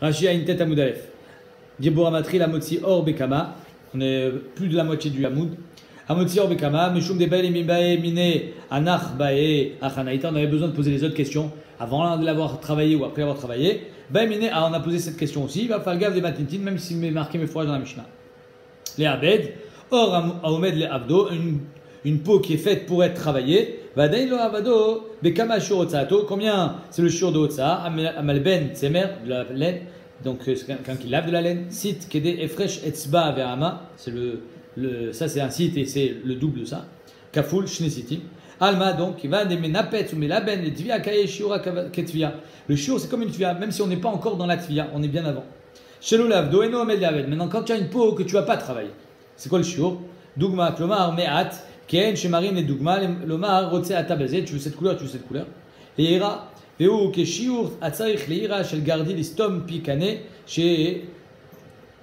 Rashi a une tête à Moudalef. Dibura Matri, la Motsi Or Bekama. On est plus de la moitié du Hamoud. Amotsi Or Bekama, Meshum de Bae Mibae Mine Anach Bae Achanaïta. On avait besoin de poser les autres questions avant de l'avoir travaillé ou après avoir travaillé. Bae Mine, on a posé cette question aussi. Il va faire gaffe des Matintin, même s'il m'est marqué mes fourrages dans la Mishnah. Les Abed, Or Aomed le Abdo, une peau qui est faite pour être travaillée. Vadain lo Avado, Bekama Shur Otsato. Combien c'est le Shur de Otsa? Amalben Tsemer, de la laine. Donc c'est quelqu'un qui lave de la laine. Sit Kede Efresh Etzba Verama. C'est ça c'est un site et c'est le double de ça. Kaful Shnesitim. Alma donc il va des menapet ou melaben les tvia kaye shiura ketvia. Le shiur c'est comme une tvia, même si on n'est pas encore dans la tvia, on est bien avant. Shelo lavdo eno amel laved. Maintenant quand tu as une peau que tu vas pas travailler, c'est quoi le shiur? Dugma klomar me'at ken shemarim les dugma lomar rotse atabazet. Tu veux cette couleur, tu veux cette couleur. Leira veu ke shiur atzarich leira shel gardi listom pikane chez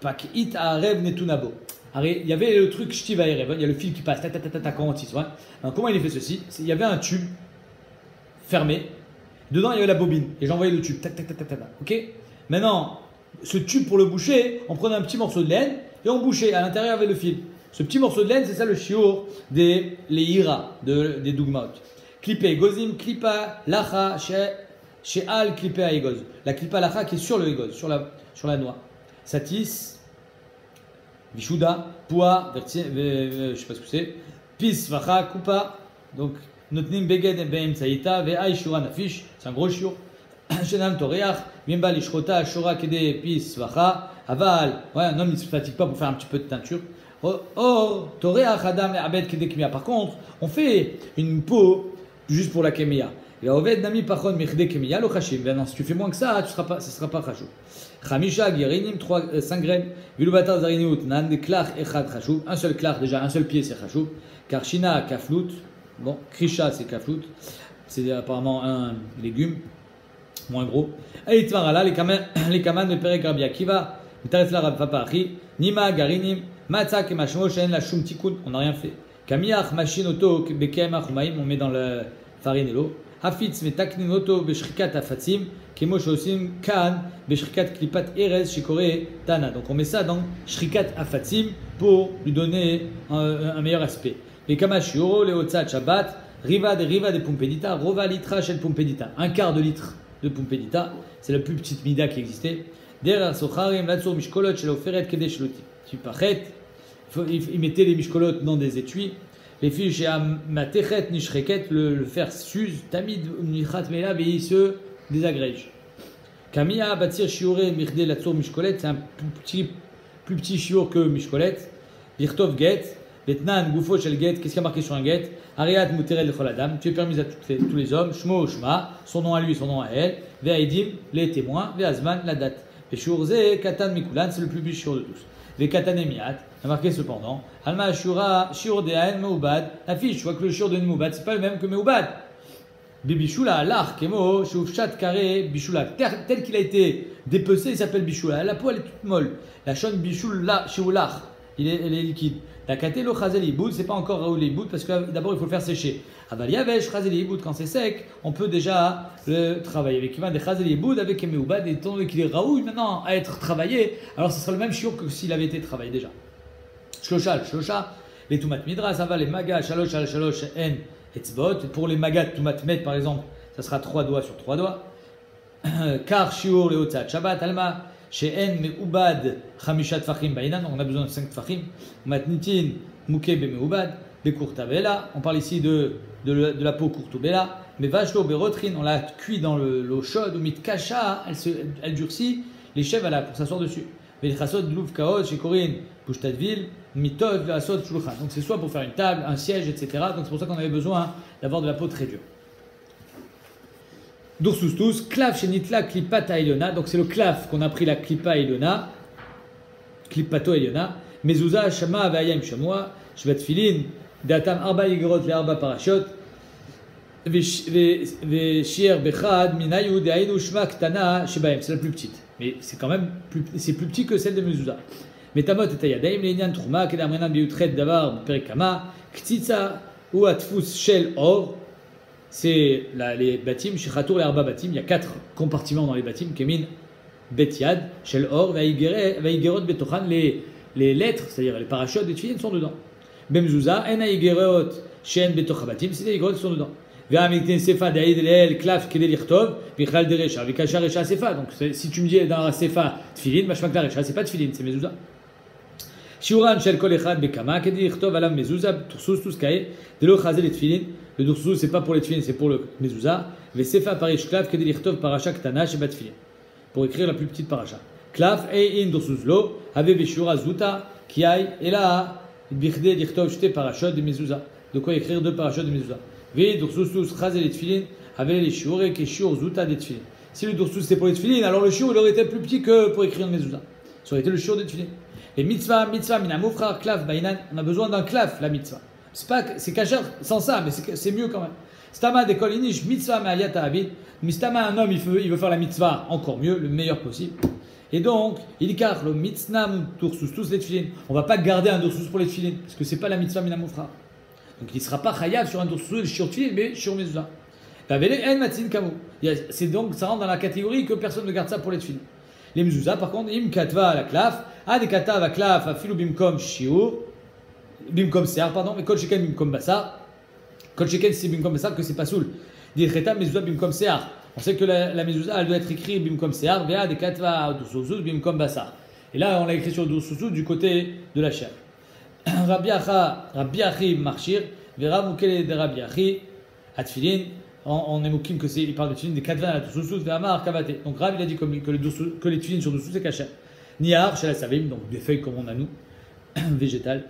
pakit arev netunabo. Il y avait le truc Shtiva Erev, il y a le fil qui passe, quand on tisse. Alors, comment il a fait ceci? Il y avait un tube fermé, dedans il y avait la bobine, et j'envoyais le tube. Ok. Maintenant, ce tube pour le boucher, on prenait un petit morceau de laine et on bouchait. À l'intérieur il y avait le fil. Ce petit morceau de laine, c'est ça le shiur des ira, des dugmaot. Clippé, gozim, clipa, lacha, she'al, clippé à egoz. La clipa lacha qui est sur le egoz, sur la noix. Ça tisse. Vishuda, poa, je sais pas ce que c'est. Pis, vacha, kupa. Donc, notnim beged beim tsaïta, ve'ai shura nafish. C'est un gros shiur. Shenam toreach, mimba lishrota, shura kede, pis, vacha. Aval, ouais, un homme ne se fatigue pas pour faire un petit peu de teinture. Or, toreach, adam, abed, kede, kemia. Par contre, on fait une peau juste pour la kemia. Et oved, nami, pachon, mechde, kemia, lo chashim. Ben non, si tu fais moins que ça, ça sera pas chachou. Khamisha, Girinim, 5 graines. Vilubatar Zariniut, Nan, Klach, Echad, Khashoub. Un seul klach, déjà, un seul pied, c'est Khashoub. Karshina, Kaflout. Bon, Krisha, c'est Kaflout. C'est apparemment un légume, moins gros. Et Itvarala, les kaman de Perek Rabbi Akiva. Mitaref la Rab Papa Achi. Nima, Garinim. Matzak et Mashmo, Shen, la Shum Tikun. On n'a rien fait. Kamiach, Machin, Oto, Bekem, Achumaim. On met dans la farine et l'eau. Hafitz, Metaknin, Oto, Beshrikat, Afatzim. Kemo shosim kan beshrikat klipat erez shikore tana. Donc on met ça dans shrikat afatzim pour lui donner un meilleur aspect. Les kamashioro, les otzat shabbat, riva de pumpedita, rova litra shel pumpedita. Un quart de litre de pumpedita, c'est la plus petite mida qui existait. Derrière socharim latsur mishkolot shel oferet kedesh loti. Tu pachet, il mettait les mishkolot dans des étuis. Les filles chez matechet nishreket, le fer s'use, tamid nichat mela et il se désagrège. Kamia batir shiore mirde latsur mishkolet, c'est un plus petit shiur que mishkolet. Birtov get, letnan gufo shel get, qu'est-ce qu'il y a marqué sur un get? Ariat muterel lechol adam, tu es permis à tous les hommes. Shmo shma, son nom à lui, son nom à elle. Ve'aidim, les témoins. Ve'azman, la date. Ve'shurze katan mikulan, c'est le plus petit shiur de tous. Ve'katan emiat, il a marqué cependant. Alma shura shiur de aen meubad. Affiche, je vois que le shiur de meubad c'est pas le même que meubad. Bibishula, l'art, Kemo, Shoufchat, Carré, Bishula, tel qu'il a été dépecé, il s'appelle Bishula. La peau, elle est toute molle. La chonne Bishula, Shoular, elle est liquide. La Katelo, Chazeli, Iboud, c'est pas encore Raoul Iboud parce que d'abord il faut le faire sécher. Avaliavesh, Chazeli, Iboud, quand c'est sec, on peut déjà le travailler. Avec Ivan de Chazeli, Iboud, avec Emeoubad, et étant donné qu'il est Raoul maintenant à être travaillé, alors ce sera le même shiur que s'il avait été travaillé déjà. Shloshal, Shlosha, les Toumat Midra, ça va, les Maga, Shalosh, En. Etzbot. Pour les magat tumatmet par exemple, ça sera 3 doigts sur 3 doigts. Car shiur le otzat shabbat alma she'en meubad chamishat tfachim bainan. On a besoin de 5 tfachim. Matnitin mouke bemeubad bekurta bela. On parle ici de la peau courte ou bela. Mais vachlo berotrin, on l'a cuit dans l'eau chaude ou mit kasha, elle durcit les chèvres pour s'asseoir dessus. Velchasot dlouv kaot chez Corinne pushtatvil. Mitov, asot, shulchan. Donc c'est soit pour faire une table, un siège, etc. Donc c'est pour ça qu'on avait besoin d'avoir de la peau très dure. Dursus tous, klav shenitla klipata eliona. Donc c'est le klav qu'on a pris la klipa eliona, klipato eliona. Mezouza shama avayim shamoa, shvat filin, datam arba yigrot le arba parashot. Veshir bechad minayu deainu shma ktana shebaim. C'est la plus petite, mais c'est quand même plus petit que celle de mezouza. Metamot et Tayadaim, les Nyan Trouma, Kedamrenan Biutret Davar, Perikama, Ktitsa ou Atfus Shel Or, c'est les bâtiments, chez Khatour et Arba bâtiments, il y a 4 compartiments dans les bâtiments, Kemin, Betiad, Shel Or, Vaigerot Betochan, les lettres, c'est-à-dire les parachutes des tefilin sont dedans. Bemzouza, En Aigerot, Shen Betochabatim, c'est des Aigerot qui sont dedans. Ve'amikten Sefa, Daïd Leel, Klaf, Kedel Irtov, Vichal Derecha, Vikasha Recha Sefa. Donc si tu me dis dans la Sefa tefilin, Mashmakla Recha, c'est pas tefilin, c'est Mezouza. Shiuran Shel Kol Echad Bekama, Kedel Irtov, Alam Mezouza, Tursus, Tuskae, Delo Chazel et tefilin. Le Tursus, c'est pas pour les tefilin, c'est pour le Mezouza. Ve'sefa Parish Klaf, Kedel Irtov, Parasha Ktana, Shebat tefilin. Pour écrire la plus petite paracha. Klaf et in dorsuzlo, avait Beshura Zuta, qui aille, et là, Bichde Lichtov Shte Parachot de Mezouza. De quoi écrire 2 parachutes de Mezouza. Ve dorsusus Chazel et Tfilin, avait les Shiur et Keshur Zuta des Tfilin. Si le dorsus c'était pour les Tfilin, alors le Shiur il aurait été plus petit que pour écrire une Mezouza. Ça aurait été le Shiur des Tfilin. Et mitzvah, minamofra, klaf, bainan, on a besoin d'un klaf, la mitzvah. C'est caché sans ça, mais c'est mieux quand même. Stama de kolinish, mitzvah ma'aliyata abid. Mistama, un homme, il veut faire la mitzvah encore mieux, le meilleur possible. Et donc, il car le mitznam dursus tous les tefilin. On va pas garder un dursus pour les tefilin, parce que c'est pas la mitzvah minamofra. Donc il ne sera pas chayav sur un dursus sur tefilin, mais sur mezuzah. C'est donc, ça rentre dans la catégorie que personne ne garde ça pour les tefilin. Les mezuzah, par contre, im katva la klaf, adekata va klaf, afilu bimkom shiur, bimkom sear, pardon, mais kol sheken bimkom basar. Kol sheken c'est bimkom basar que c'est pas soul. Dircheta mezuzah bimkom sear. On sait que la mezuzah elle doit être écrite bimkom sear, vea dekatva dursus bimkom basar. Et là on l'a écrit sur dursus du côté de la chair. Rabbi Achi marchir, vera mukele de Rabbi Achi atfilin. On est moukim que c'est, il parle de tefilin des katva à dursus, vea mar kavate. Donc Rabbi il a dit que les tefilin sur dursus c'est caché. Niar chez la savim, donc des feuilles comme on a nous, végétales.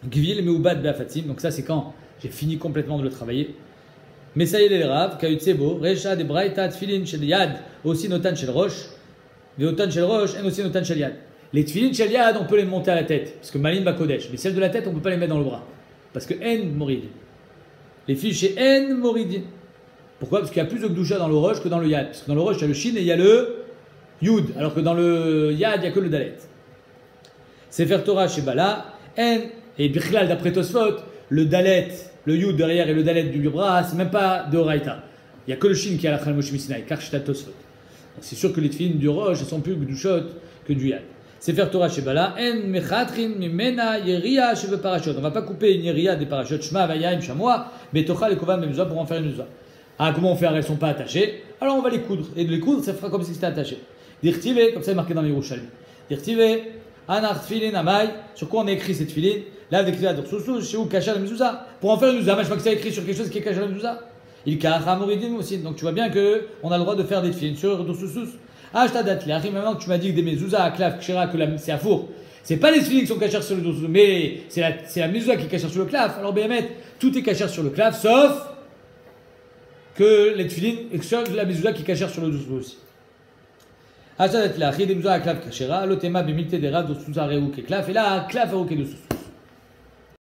Gvil meubad beafatim, donc ça c'est quand j'ai fini complètement de le travailler. Mais ça y est les raves, Kayutsebo, Recha de Braïta, Tfilin Shel Yad, aussi Notan Shel Rosh, Veotan Shel Rosh, et aussi Notan Shel Yad. Les Tfilin Shel Yad, on peut les monter à la tête, parce que Malin Bakodesh, mais celles de la tête, on ne peut pas les mettre dans le bras, parce que En Moridin. Les filles chez En Moridin. Pourquoi? Parce qu'il y a plus de Gdusha dans le Rosh que dans le Yad. Parce que dans le Rosh, il y a le Shin et il y a le Yud, alors que dans le Yad, il n'y a que le Dalet. Sefer Torah chez Bala, En, et Bichlal d'après Tosfot, le Dalet. Le Yud derrière et le Dalet du bras, c'est même pas de Oraïta. Il n'y a que le Shin qui a la Khalmosh Misinaï, car Shtat Tosfot. C'est sûr que les tefilin du Rosh sont plus du Shot que du Yad. Sefer Torah Shebala, En Mechatrin Mimena Yeria Sheve Parashot. On ne va pas couper une Yeria des Parashot, Shma Vayaim Shamoa, Betocha les Kovan Memzua pour en faire une Mezuzah. Ah, comment on fait? Elles ne sont pas attachées. Alors on va les coudre. Et de les coudre, ça fera comme si c'était attaché. Dirtive, comme ça c'est marqué dans les Yerushalmi. Dirtive, Anar Tfilin Amai. Sur quoi on a écrit cette tefilin? Là, avec les adorsos, chez où cacha la mezuzah. Pour en faire une mezuzah, je crois que ça écrit sur quelque chose qui est caché la mezuzah. Il kacha moridim aussi. Donc tu vois bien qu'on a le droit de faire des tefilin sur adorsos. Ah, je t'adate. Maintenant que tu m'as dit que des mezuzah à klaf, kshera, que c'est à four. C'est pas les tefilin qui sont cachés sur le adorsos, mais c'est la mezuzah qui est cachée sur le klaf. Alors, Béhémet, tout est caché sur le klaf, sauf que les tefilin, et que la mezuzah qui est cachée sur le adorsos aussi. Ah, je t'adate. La mezuzah à klaf, kshera, l'otema bimite des rad, adorsos à reou, klaf, et là, klaf, à reou,